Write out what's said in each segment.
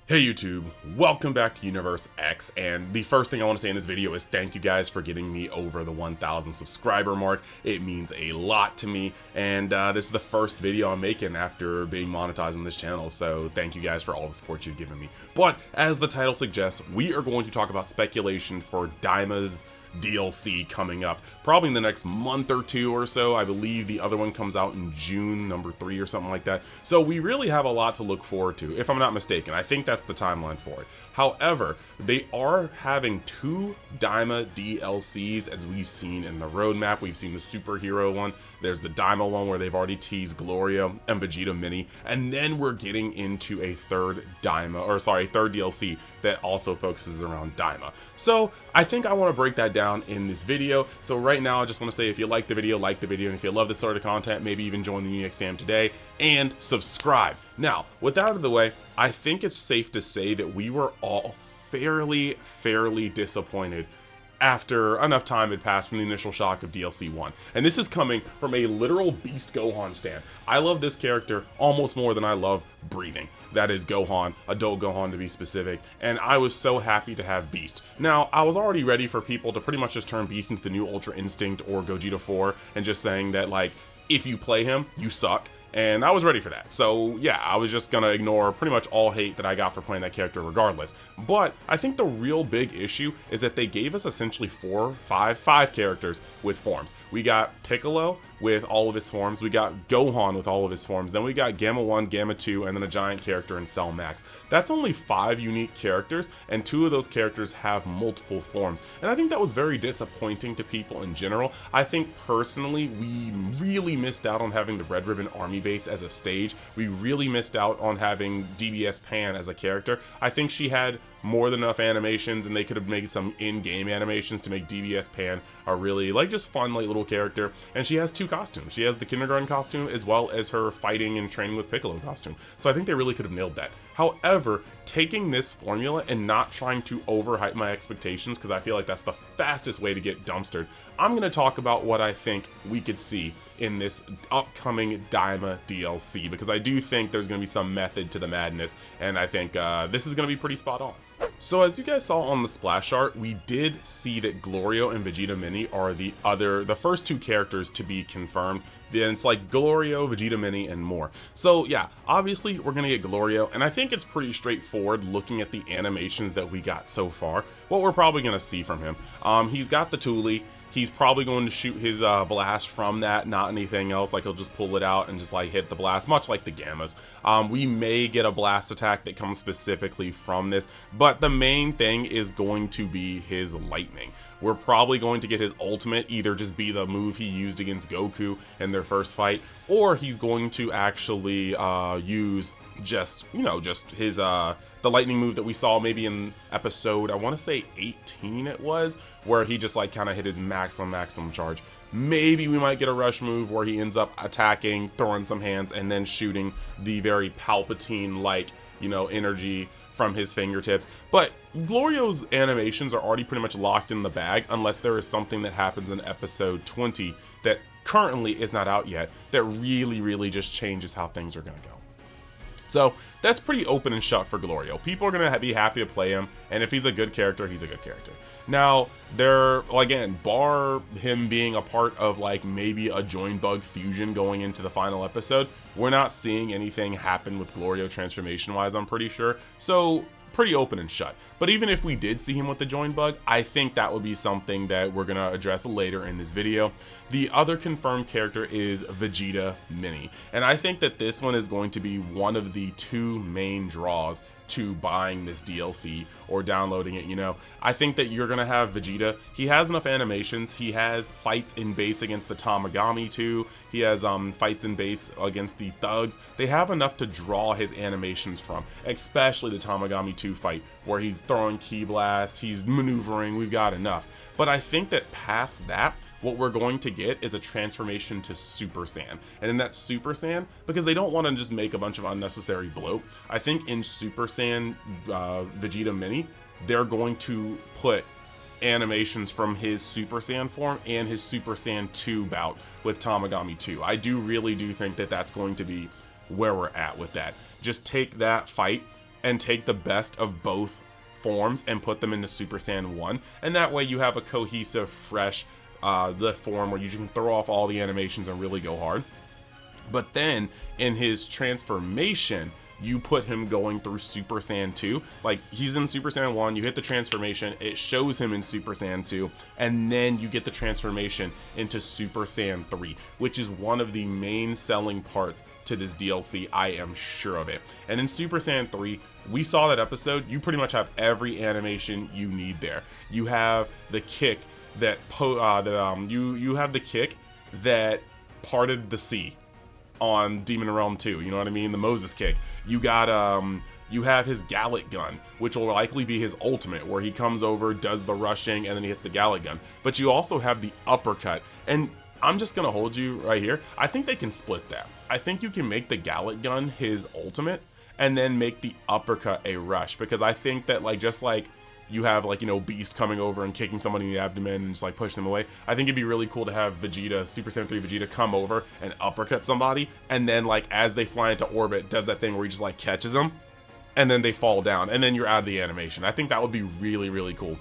Hey YouTube, welcome back to Universe X, and the first thing I want to say in this video is thank you guys for getting me over the 1,000 subscriber mark. It means a lot to me, and this is the first video I'm making after being monetized on this channel, so thank you guys for all the support you've given me. But as the title suggests, we are going to talk about speculation for Daima's DLC coming up probably in the next month or two or so. I believe the other one comes out in June, number 3 or something like that. So we really have a lot to look forward to, if I'm not mistaken. I think that's the timeline for it. However, they are having 2 Daima DLCs, as we've seen in the roadmap. We've seen the superhero one. There's the Daima one where they've already teased Glorio and Vegeta Mini, and then we're getting into a third DLC that also focuses around Daima. So I think I want to break that down in this video. So right now I just want to say, if you like the video, and if you love this sort of content, maybe even join the Unix fam today and subscribe. Now, with that out of the way, I think it's safe to say that we were all fairly disappointed after enough time had passed from the initial shock of DLC 1. And this is coming from a literal Beast Gohan stan. I love this character almost more than I love breathing. That is Gohan, adult Gohan to be specific, and I was so happy to have Beast. Now, I was already ready for people to pretty much just turn Beast into the new Ultra Instinct or Gogeta 4 and just saying that, like, if you play him, you suck. And I was ready for that. So yeah, I was just gonna ignore pretty much all hate that I got for playing that character regardless. But I think the real big issue is that they gave us essentially five characters with forms. We got Piccolo with all of his forms, we got Gohan with all of his forms, then we got Gamma 1, Gamma 2, and then a giant character in Cell Max. That's only 5 unique characters, and 2 of those characters have multiple forms. And I think that was very disappointing to people in general. I think personally, we really missed out on having the Red Ribbon Army base as a stage. We really missed out on having DBS Pan as a character. I think she had more than enough animations, and they could have made some in-game animations to make DBS Pan a really, like, just fun, like, little character. And she has 2 costumes. She has the kindergarten costume as well as her fighting and training with Piccolo costume. So I think they really could have nailed that. However, taking this formula and not trying to overhype my expectations, because I feel like that's the fastest way to get dumpstered, I'm going to talk about what I think we could see in this upcoming Daima DLC, because I do think there's going to be some method to the madness, and I think this is going to be pretty spot on. So as you guys saw on the splash art, we did see that Glorio and Vegeta Mini are the first 2 characters to be confirmed. Then it's like Glorio, Vegeta Mini, and more. So yeah, obviously we're gonna get Glorio, and I think it's pretty straightforward looking at the animations that we got so far. What we're probably gonna see from him. He's got the Thule. He's probably going to shoot his blast from that, not anything else. Like, he'll just pull it out and just, like, hit the blast, much like the Gammas. We may get a blast attack that comes specifically from this, but the main thing is going to be his lightning. We're probably going to get his ultimate either just be the move he used against Goku in their first fight, or he's going to actually use just his the lightning move that we saw maybe in episode, I want to say 18 it was, where he just, like, kind of hit his maximum charge. Maybe we might get a rush move where he ends up attacking, throwing some hands, and then shooting the very Palpatine-like, energy from his fingertips. But Glorio's animations are already pretty much locked in the bag, unless there is something that happens in episode 20 that currently is not out yet that really just changes how things are going to go. So that's pretty open and shut for Glorio. People are going to be happy to play him, and if he's a good character, he's a good character. Now, again, bar him being a part of, like, maybe a Join Bug fusion going into the final episode, we're not seeing anything happen with Glorio transformation-wise, I'm pretty sure. So pretty open and shut. But even if we did see him with the Join Bug, I think that would be something that we're going to address later in this video. The other confirmed character is Vegeta Mini, and I think that this one is going to be one of the 2 main draws to buying this DLC or downloading it. I think that you're gonna have Vegeta. He has enough animations. He has fights in base against the Tagami too. He has fights in base against the thugs. They have enough to draw his animations from, especially the Tagami 2 fight where he's throwing ki blasts, he's maneuvering. We've got enough. But I think that past that, what we're going to get is a transformation to Super Saiyan. And in that Super Saiyan, because they don't want to just make a bunch of unnecessary bloat, I think in Super Saiyan Vegeta Mini, they're going to put animations from his Super Saiyan form and his Super Saiyan 2 bout with Tagami 2. I really do think that that's going to be where we're at with that. Just take that fight and take the best of both forms and put them into Super Saiyan 1, and that way you have a cohesive, fresh the form where you can throw off all the animations and really go hard. But then in his transformation, you put him going through Super Saiyan 2. Like, he's in Super Saiyan 1, you hit the transformation, it shows him in Super Saiyan 2, and then you get the transformation into Super Saiyan 3, which is one of the main selling parts to this DLC, I am sure of it. And in Super Saiyan 3, we saw that episode, you pretty much have every animation you need there. You have the kick that you have the kick that parted the sea on Demon Realm 2, you know what I mean? The Moses kick. You got you have his Gallic gun, which will likely be his ultimate, where he comes over, does the rushing, and then he hits the Gallic gun. But you also have the uppercut, and I'm just gonna hold you right here. I think they can split that. I think you can make the Gallic gun his ultimate, and then make the uppercut a rush, because I think that, like, just like you have, like, you know, Beast coming over and kicking somebody in the abdomen and just like pushing them away, I think it'd be really cool to have Vegeta, Super Saiyan 3 Vegeta, come over and uppercut somebody, and then, like, as they fly into orbit, does that thing where he just like catches them and then they fall down, and then you're out of the animation. I think that would be really, really cool.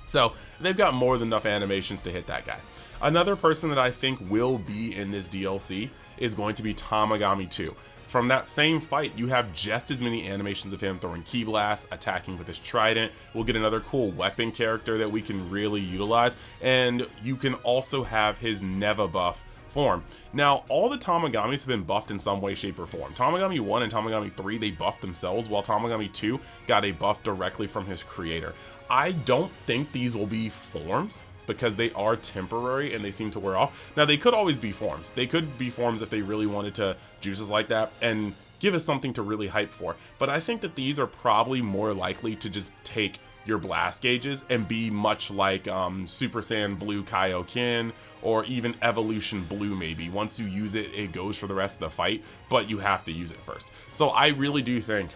So they've got more than enough animations to hit that guy. Another person that I think will be in this DLC is going to be Tagami 2. From that same fight, you have just as many animations of him throwing ki blasts, attacking with his trident. We'll get another cool weapon character that we can really utilize, and you can also have his Neva buff form. Now, all the Tamagamis have been buffed in some way, shape, or form. Tamagami 1 and Tamagami 3, they buffed themselves, while Tamagami 2 got a buff directly from his creator. I don't think these will be forms, because they are temporary and they seem to wear off. Now, they could always be forms. They could be forms if they really wanted to juice us like that and give us something to really hype for. But I think that these are probably more likely to just take your blast gauges and be much like Super Saiyan Blue Kaioken, or even Evolution Blue maybe. Once you use it, it goes for the rest of the fight, but you have to use it first. So I really do think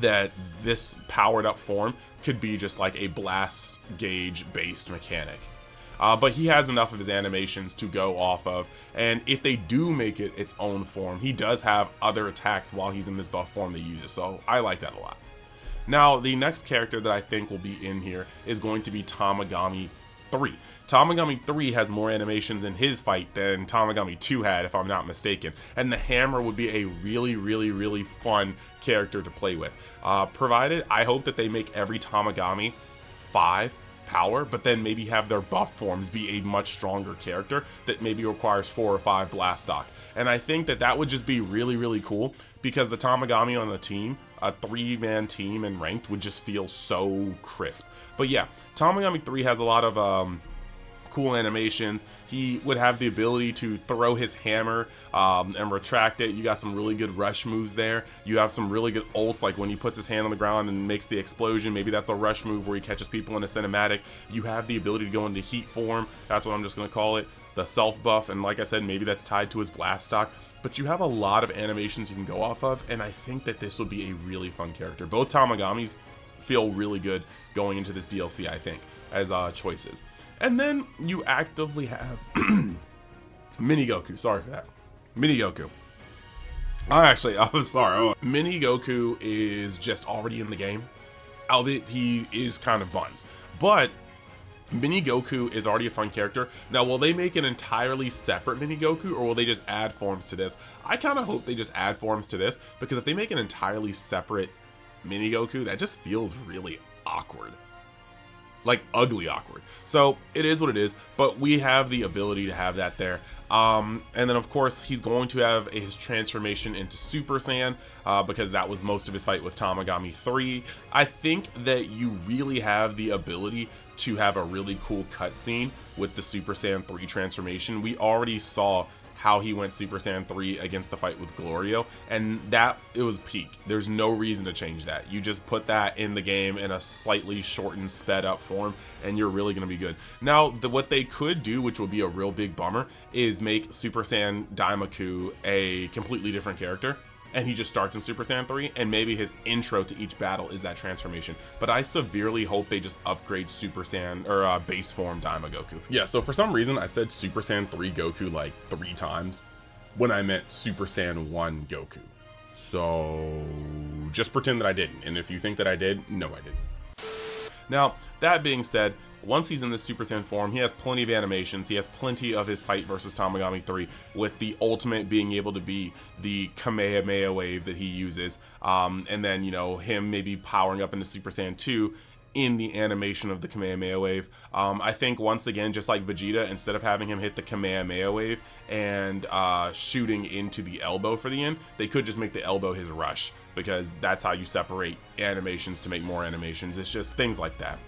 that this powered up form could be just like a blast gauge based mechanic. But he has enough of his animations to go off of, and if they do make it its own form, he does have other attacks while he's in this buff form to use it, so I like that a lot. Now, the next character that I think will be in here is going to be Tamagami 3. Tamagami 3 has more animations in his fight than Tamagami 2 had, if I'm not mistaken, and the hammer would be a really, really, really fun character to play with. Provided, I hope that they make every Tamagami 5 power, but then maybe have their buff forms be a much stronger character that maybe requires 4 or 5 blast stock. And I think that that would just be really, really cool, because the Tamagami on the team, a 3-man team and ranked, would just feel so crisp. But yeah, Tamagami 3 has a lot of cool animations. He would have the ability to throw his hammer and retract it. You got some really good rush moves there. You have some really good ults, like when he puts his hand on the ground and makes the explosion. Maybe that's a rush move where he catches people in a cinematic. You have the ability to go into heat form. That's what I'm just going to call it. The self buff, and like I said, maybe that's tied to his blast stock. But you have a lot of animations you can go off of, and I think that this will be a really fun character. Both Tamagamis feel really good going into this DLC, I think, as choices. And then you actively have Mini Goku. Sorry for that. Mini Goku. I was sorry. Mini Goku is just already in the game, albeit he is kind of buns. But Mini Goku is already a fun character. Now, will they make an entirely separate Mini Goku, or will they just add forms to this? I kind of hope they just add forms to this, because if they make an entirely separate Mini Goku, that just feels really awkward. Like, ugly awkward. So it is what it is, but we have the ability to have that there. And then of course he's going to have his transformation into Super Saiyan, because that was most of his fight with Tamagami 3. I think that you really have the ability to have a really cool cutscene with the Super Saiyan 3 transformation. We already saw how he went Super Saiyan 3 against the fight with Glorio, and that, it was peak. There's no reason to change that. You just put that in the game in a slightly shortened, sped up form, and you're really gonna be good. Now, what they could do, which would be a real big bummer, is make Super Saiyan Daima a completely different character, and he just starts in Super Saiyan 3, and maybe his intro to each battle is that transformation. But I severely hope they just upgrade Super Saiyan, or base form Daima Goku. Yeah, so for some reason I said Super Saiyan 3 Goku like 3 times when I meant Super Saiyan 1 Goku. So just pretend that I didn't. And if you think that I did, no, I didn't. Now, that being said, once he's in this Super Saiyan form, he has plenty of animations. He has plenty of his fight versus Tamagami 3, with the ultimate being able to be the Kamehameha wave that he uses. And then, you know, him maybe powering up into Super Saiyan 2 in the animation of the Kamehameha wave. I think, once again, just like Vegeta, instead of having him hit the Kamehameha wave and shooting into the elbow for the end, they could just make the elbow his rush, because that's how you separate animations to make more animations. It's just things like that.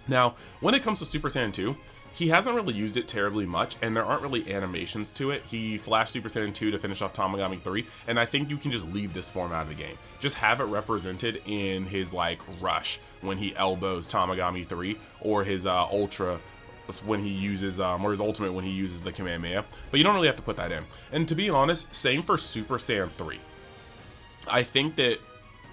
Now, when it comes to Super Saiyan 2, he hasn't really used it terribly much, and there aren't really animations to it. He flashed Super Saiyan 2 to finish off Tamagami 3, and I think you can just leave this form out of the game. Just have it represented in his, like, rush when he elbows Tamagami 3, or his Ultra when he uses, or his Ultimate when he uses the Kamehameha. But you don't really have to put that in. And to be honest, same for Super Saiyan 3. I think that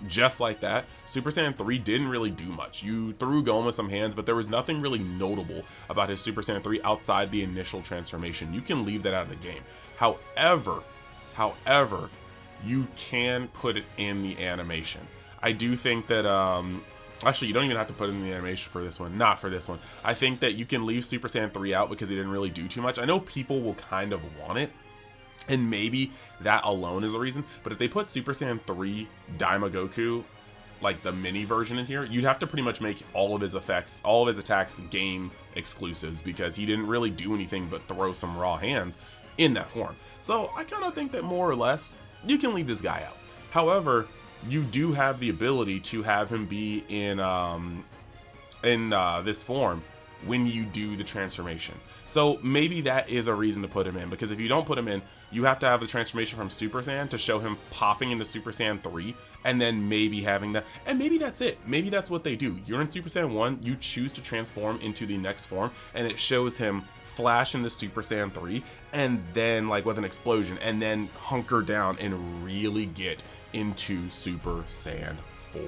just like that, Super Saiyan 3 didn't really do much. You threw Goma some hands, but there was nothing really notable about his Super Saiyan 3 outside the initial transformation. You can leave that out of the game. However, you can put it in the animation. I do think that, actually, you don't even have to put it in the animation for this one. Not for this one. I think that you can leave Super Saiyan 3 out because he didn't really do too much. I know people will kind of want it, and maybe that alone is a reason, but if they put Super Saiyan 3 Daima Goku, like the mini version in here, you'd have to pretty much make all of his effects, all of his attacks game exclusives, because he didn't really do anything but throw some raw hands in that form. So I kind of think that more or less you can leave this guy out. However, you do have the ability to have him be in this form when you do the transformation. So maybe that is a reason to put him in, because if you don't put him in, you have to have the transformation from Super Saiyan to show him popping into Super Saiyan 3, and then maybe having that, and maybe that's it. Maybe that's what they do. You're in Super Saiyan 1, you choose to transform into the next form, and it shows him flash into Super Saiyan 3, and then, like, with an explosion, and then hunker down and really get into Super Saiyan 4,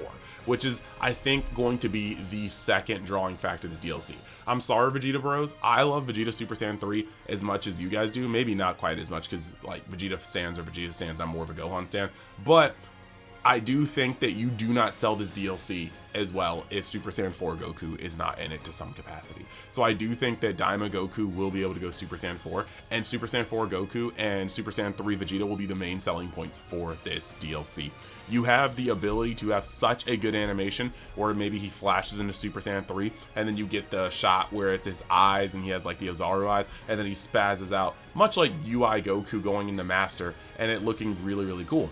which is, I think, going to be the second drawing factor of this DLC. I'm sorry, Vegeta bros. I love Vegeta Super Saiyan 3 as much as you guys do. Maybe not quite as much, because, like, Vegeta stands are Vegeta stands. I'm more of a Gohan stan. But I do think that you do not sell this DLC as well if Super Saiyan 4 Goku is not in it to some capacity. So I do think that Daima Goku will be able to go Super Saiyan 4, and Super Saiyan 4 Goku and Super Saiyan 3 Vegeta will be the main selling points for this DLC. You have the ability to have such a good animation where maybe he flashes into Super Saiyan 3, and then you get the shot where it's his eyes and he has like the Ozaru eyes, and then he spazzes out, much like UI Goku going into Master, and it looking really, really cool.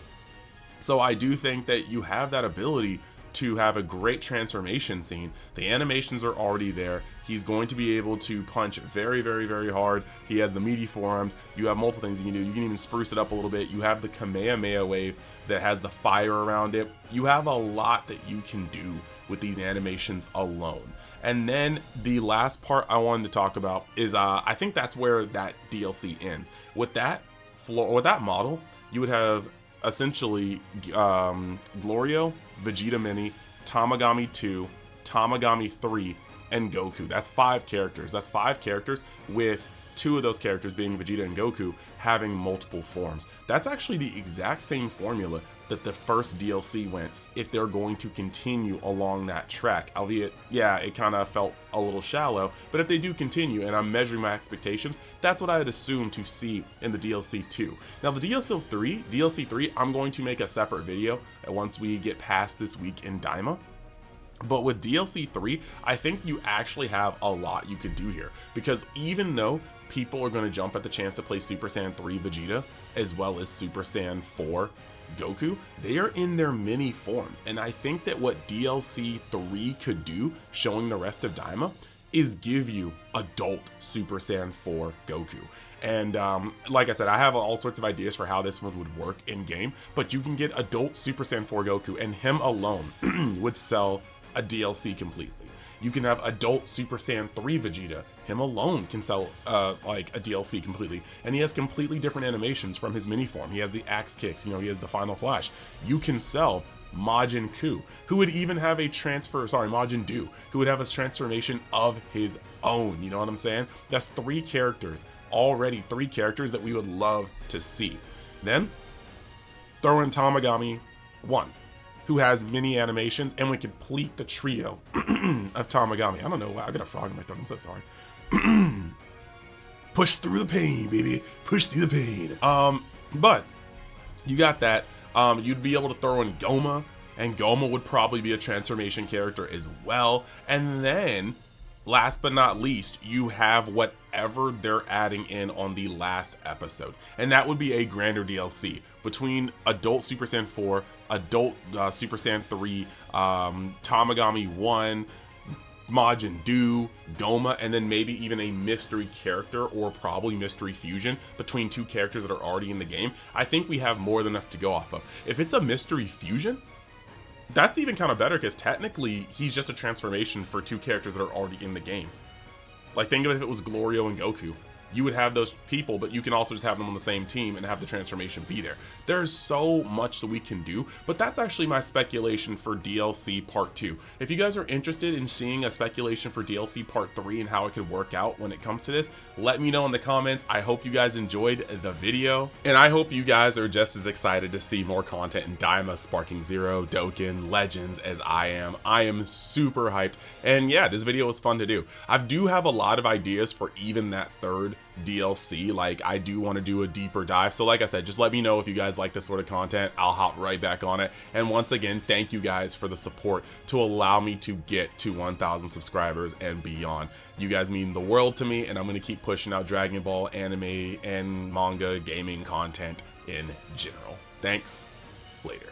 So I do think that you have that ability to have a great transformation scene. The animations are already there. He's going to be able to punch very, very, very hard. He has the meaty forearms. You have multiple things you can do. You can even spruce it up a little bit. You have the Kamehameha wave that has the fire around it. You have a lot that you can do with these animations alone. And then the last part I wanted to talk about is I think that's where that DLC ends. With that model, you would have essentially Glorio, Vegeta Mini, Tamagami 2, Tamagami 3, and Goku. That's 5 characters. That's 5 characters, with 2 of those characters being Vegeta and Goku having multiple forms. That's actually the exact same formula that the first DLC went, if they're going to continue along that track. Albeit, yeah, it kind of felt a little shallow, but if they do continue, and I'm measuring my expectations, that's what I would assume to see in the DLC 2. Now, the DLC 3, I'm going to make a separate video once we get past this week in Daima. But with DLC 3, I think you actually have a lot you could do here, because even though people are going to jump at the chance to play Super Saiyan 3 Vegeta as well as Super Saiyan 4 Goku, they are in their mini forms, and I think that what DLC 3 could do, showing the rest of Daima, is give you adult Super Saiyan 4 Goku. And like I said, I have all sorts of ideas for how this one would work in game, but you can get adult Super Saiyan 4 Goku, and him alone would sell a DLC completely. You can have adult Super Saiyan 3 Vegeta. Him alone can sell like a DLC completely. And he has completely different animations from his mini form. He has the axe kicks, you know, he has the final flash. You can sell Majin Ku, who would even have a Majin Du, who would have a transformation of his own. You know what I'm saying? That's 3 characters, already 3 characters that we would love to see. Then, throw in Tamagami 1. who has mini animations, and we complete the trio of Tamagami. I don't know why, I got a frog in my throat, I'm so sorry. Push through the pain, baby. Push through the pain. But you got that. You'd be able to throw in Goma, and Goma would probably be a transformation character as well. And then, last but not least, you have whatever they're adding in on the last episode. And that would be a grander DLC between Adult Super Saiyan 4, Adult Super Saiyan 3, Tamagami 1, Majin Do, Goma, and then maybe even a mystery character or probably mystery fusion between two characters that are already in the game. I think we have more than enough to go off of. If it's a mystery fusion, that's even kind of better because technically he's just a transformation for two characters that are already in the game. Like, think of it if it was Glorio and Goku. You would have those people, but you can also just have them on the same team and have the transformation be there. There's so much that we can do, but that's actually my speculation for DLC Part 2. If you guys are interested in seeing a speculation for DLC Part 3 and how it could work out when it comes to this, let me know in the comments. I hope you guys enjoyed the video, and I hope you guys are just as excited to see more content in Daima, Sparking Zero, Dokkan, Legends as I am. I am super hyped, and yeah, this video was fun to do. I do have a lot of ideas for even that third DLC. Like, I do want to do a deeper dive, so like I said, just let me know if you guys like this sort of content. I'll hop right back on it. And once again, thank you guys for the support to allow me to get to 1,000 subscribers and beyond. You guys mean the world to me, and I'm going to keep pushing out Dragon Ball, anime, and manga gaming content in general. Thanks. Later.